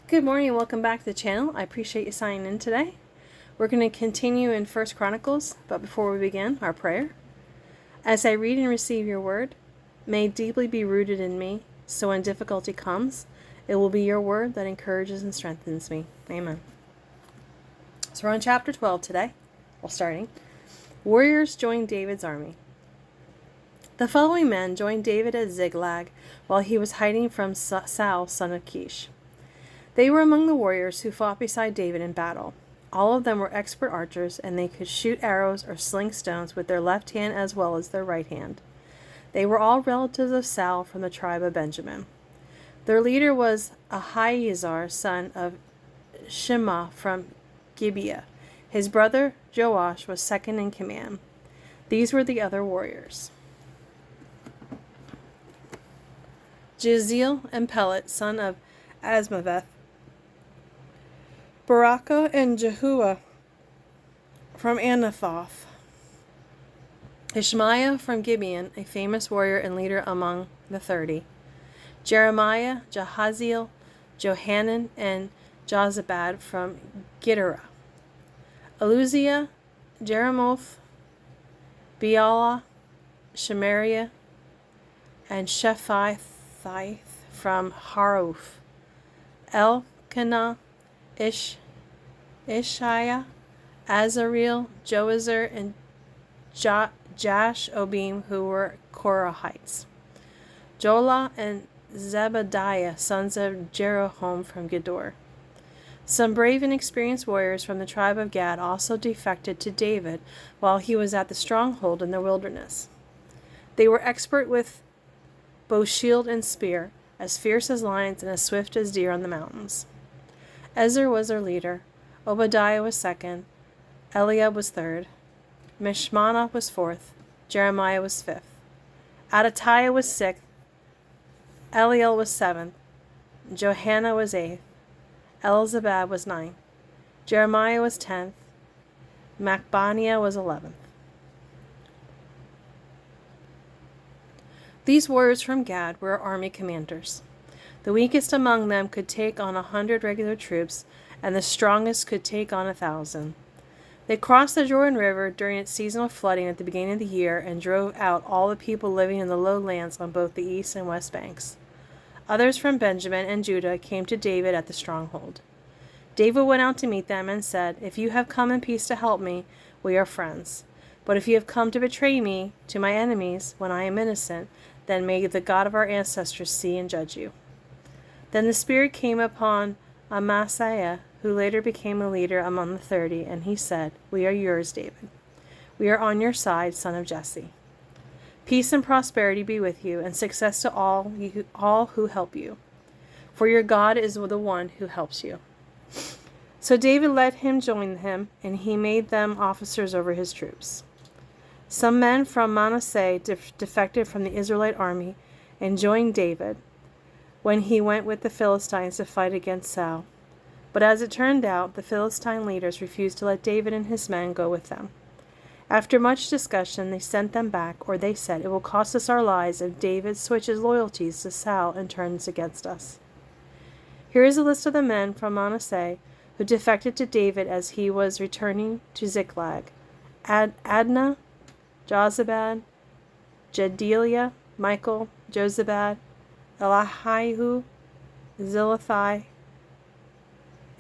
Good morning and welcome back to the channel. I appreciate you signing in today. We're going to continue in 1 Chronicles, but before we begin, our prayer. As I read and receive your word, may it deeply be rooted in me, so when difficulty comes, it will be your word that encourages and strengthens me. Amen. So we're on chapter 12 today. Well, starting. Warriors joined David's army. The following men joined David at Ziklag while he was hiding from Saul, son of Kish. They were among the warriors who fought beside David in battle. All of them were expert archers, and they could shoot arrows or sling stones with their left hand as well as their right hand. They were all relatives of Saul from the tribe of Benjamin. Their leader was Ahiezer, son of Shema from Gibeah. His brother Joash was second in command. These were the other warriors. Jeziel and Pelet, son of Asmaveth. Barakah and Jehuah from Anathoth. Ishmaiah from Gibeon, a famous warrior and leader among the 30. Jeremiah, Jahaziel, Johanan, and Jozabad from Gittera. Eluziah, Jeremoth, Beala, Shemariah, and Shephathith from Haruph. Elkanah, Ishiah, Azareel, Joazar, and Jash-Obim, who were Korahites. Jola and Zebadiah, sons of Jeroham from Gedor. Some brave and experienced warriors from the tribe of Gad also defected to David while he was at the stronghold in the wilderness. They were expert with bow, shield, and spear, as fierce as lions and as swift as deer on the mountains. Ezer was their leader, Obadiah was second, Eliab was third, Mishmannah was fourth, Jeremiah was fifth, Adatiah was sixth, Eliel was seventh, Johanna was eighth, Elzabad was ninth, Jeremiah was 10th, Macbaniah was 11th. These warriors from Gad were army commanders. The weakest among them could take on 100 regular troops, and the strongest could take on 1,000. They crossed the Jordan River during its seasonal flooding at the beginning of the year and drove out all the people living in the lowlands on both the east and west banks. Others from Benjamin and Judah came to David at the stronghold. David went out to meet them and said, "If you have come in peace to help me, we are friends. But if you have come to betray me to my enemies when I am innocent, then may the God of our ancestors see and judge you." Then the Spirit came upon Amasiah, who later became a leader among the 30, and he said, "We are yours, David. We are on your side, son of Jesse. Peace and prosperity be with you, and success to all who help you. For your God is the one who helps you." So David let him join him, and he made them officers over his troops. Some men from Manasseh defected from the Israelite army and joined David when he went with the Philistines to fight against Saul. But as it turned out, the Philistine leaders refused to let David and his men go with them. After much discussion, they sent them back, or they said, "It will cost us our lives if David switches loyalties to Saul and turns against us." Here is a list of the men from Manasseh who defected to David as he was returning to Ziklag: Adnah, Jozabad, Jedeliah, Michael, Jozabad, Elihu, Zilithai,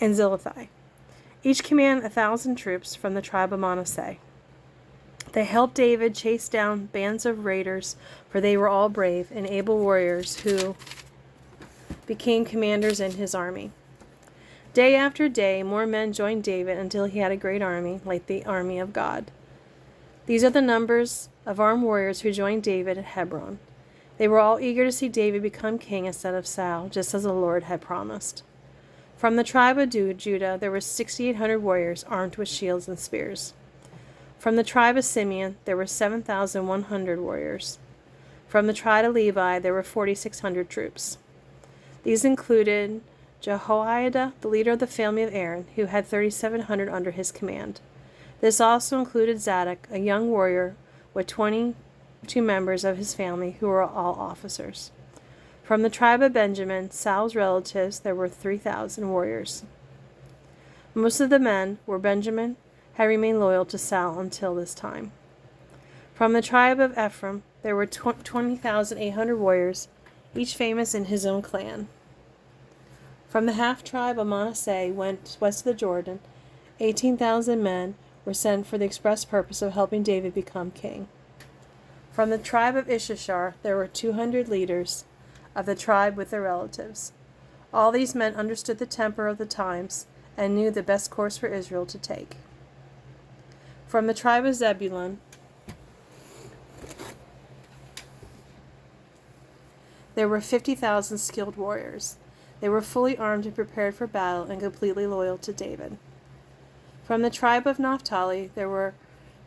and Zilithai. Each commanded 1,000 troops from the tribe of Manasseh. They helped David chase down bands of raiders, for they were all brave and able warriors who became commanders in his army. Day after day, more men joined David until he had a great army, like the army of God. These are the numbers of armed warriors who joined David at Hebron. They were all eager to see David become king instead of Saul, just as the Lord had promised. From the tribe of Judah, there were 6,800 warriors armed with shields and spears. From the tribe of Simeon, there were 7,100 warriors. From the tribe of Levi, there were 4,600 troops. These included Jehoiada, the leader of the family of Aaron, who had 3,700 under his command. This also included Zadok, a young warrior with 22 members of his family who were all officers. From the tribe of Benjamin, Saul's relatives, there were 3,000 warriors. Most of the men were Benjamin, had remained loyal to Saul until this time. From the tribe of Ephraim, there were 20,800 warriors, each famous in his own clan. From the half-tribe of Manasseh went west of the Jordan. 18,000 men were sent for the express purpose of helping David become king. From the tribe of Issachar, there were 200 leaders of the tribe with their relatives. All these men understood the temper of the times and knew the best course for Israel to take. From the tribe of Zebulun, there were 50,000 skilled warriors. They were fully armed and prepared for battle and completely loyal to David. From the tribe of Naphtali, there were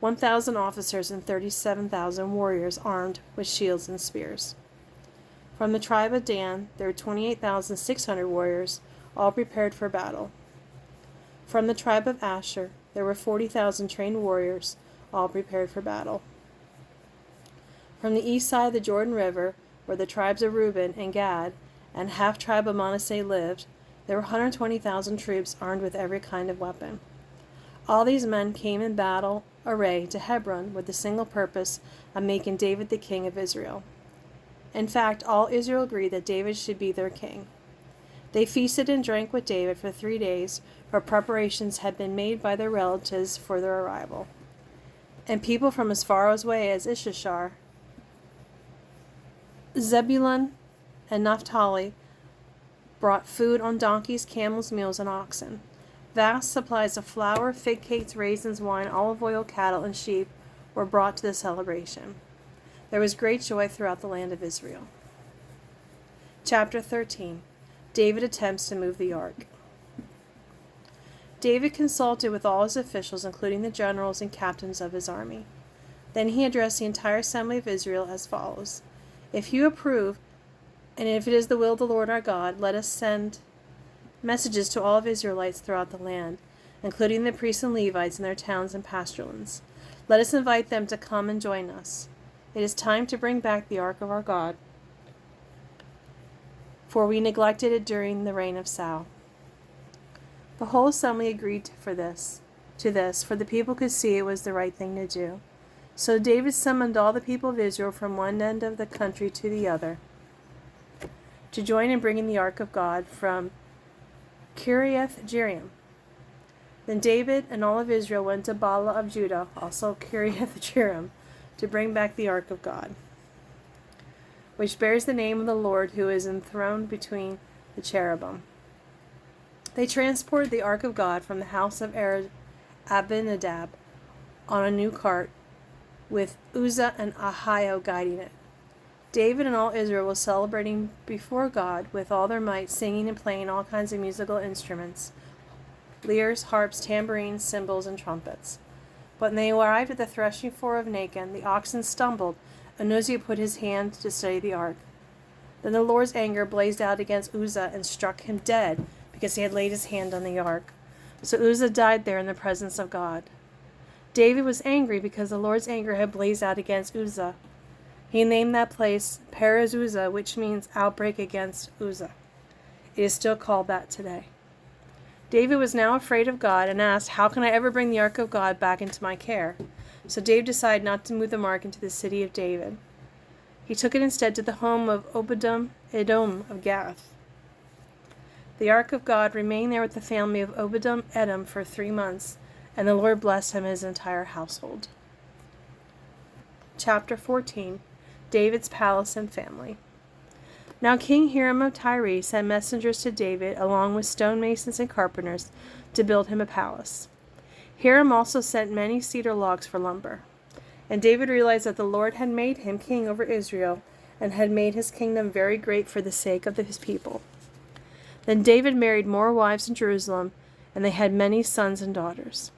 1,000 officers and 37,000 warriors armed with shields and spears. From the tribe of Dan, there were 28,600 warriors, all prepared for battle. From the tribe of Asher, there were 40,000 trained warriors, all prepared for battle. From the east side of the Jordan River, where the tribes of Reuben and Gad and half-tribe of Manasseh lived, there were 120,000 troops armed with every kind of weapon. All these men came in battle array to Hebron with the single purpose of making David the king of Israel. In fact, all Israel agreed that David should be their king. They feasted and drank with David for 3 days, for preparations had been made by their relatives for their arrival. And people from as far away as Issachar, Zebulun, and Naphtali brought food on donkeys, camels, mules, and oxen. Vast supplies of flour, fig cakes, raisins, wine, olive oil, cattle, and sheep were brought to the celebration. There was great joy throughout the land of Israel. Chapter 13. David attempts to move the ark. David consulted with all his officials, including the generals and captains of his army. Then he addressed the entire assembly of Israel as follows: If you approve, and if it is the will of the Lord our God, let us send messages to all of Israelites throughout the land, including the priests and Levites in their towns and pasturelands. Let us invite them to come and join us. It is time to bring back the ark of our God, for we neglected it during the reign of Saul. The whole assembly agreed to this, for the people could see it was the right thing to do. So David summoned all the people of Israel from one end of the country to the other to join in bringing the ark of God from Kiriath-Jearim. Then David and all of Israel went to Bala of Judah, also Kiriath-Jearim, to bring back the ark of God, which bears the name of the Lord, who is enthroned between the cherubim. They transported the ark of God from the house of Abinadab on a new cart, with Uzzah and Ahio guiding it. David and all Israel was celebrating before God with all their might, singing and playing all kinds of musical instruments, lyres, harps, tambourines, cymbals, and trumpets. But when they arrived at the threshing floor of Nacon, the oxen stumbled, and Uzzah put his hand to steady the ark. Then the Lord's anger blazed out against Uzzah and struck him dead, because he had laid his hand on the ark. So Uzzah died there in the presence of God. David was angry because the Lord's anger had blazed out against Uzzah. He named that place Perez Uzzah, which means outbreak against Uzzah. It is still called that today. David was now afraid of God and asked, "How can I ever bring the ark of God back into my care?" So David decided not to move the ark into the city of David. He took it instead to the home of Obed-Edom of Gath. The ark of God remained there with the family of Obed-Edom for 3 months, and the Lord blessed him and his entire household. Chapter 14. David's palace and family. Now King Hiram of Tyre sent messengers to David, along with stonemasons and carpenters, to build him a palace. Hiram also sent many cedar logs for lumber. And David realized that the Lord had made him king over Israel, and had made his kingdom very great for the sake of his people. Then David married more wives in Jerusalem, and they had many sons and daughters.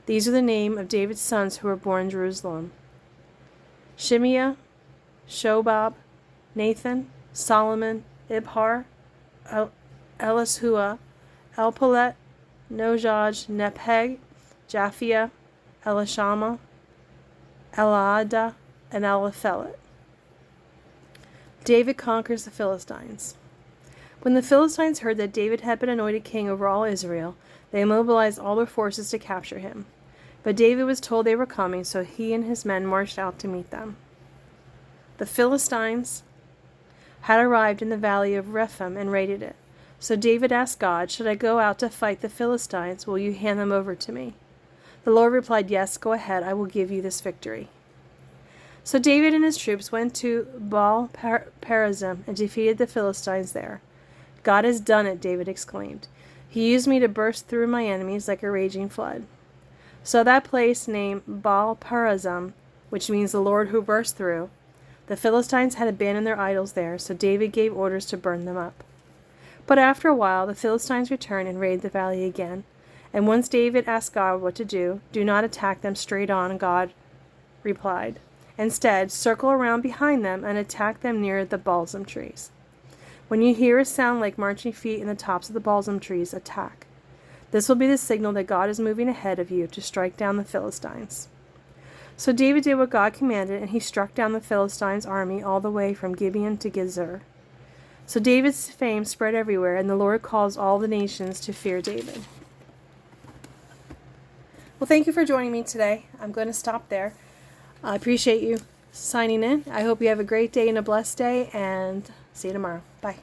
These are the names of David's sons who were born in Jerusalem: Shimea, Shobab, Nathan, Solomon, Ibhar, Elishua, Elpalet, Nojaj, Nepheg, Japhia, Elishama, Elaadah, and Eliphelet. David conquers the Philistines. When the Philistines heard that David had been anointed king over all Israel, they mobilized all their forces to capture him. But David was told they were coming, so he and his men marched out to meet them. The Philistines had arrived in the valley of Rephaim and raided it. So David asked God, "Should I go out to fight the Philistines? Will you hand them over to me?" The Lord replied, "Yes, go ahead. I will give you this victory." So David and his troops went to Baal-perazim and defeated the Philistines there. "God has done it," David exclaimed. "He used me to burst through my enemies like a raging flood." So that place named Baal-perazim, which means the Lord who burst through, the Philistines had abandoned their idols there, so David gave orders to burn them up. But after a while, the Philistines returned and raided the valley again. And once David asked God what to do, "Do not attack them straight on," God replied. "Instead, circle around behind them and attack them near the balsam trees. When you hear a sound like marching feet in the tops of the balsam trees, attack. This will be the signal that God is moving ahead of you to strike down the Philistines." So David did what God commanded, and he struck down the Philistines' army all the way from Gibeon to Gezer. So David's fame spread everywhere, and the Lord caused all the nations to fear David. Well, thank you for joining me today. I'm going to stop there. I appreciate you signing in. I hope you have a great day and a blessed day, and see you tomorrow. Bye.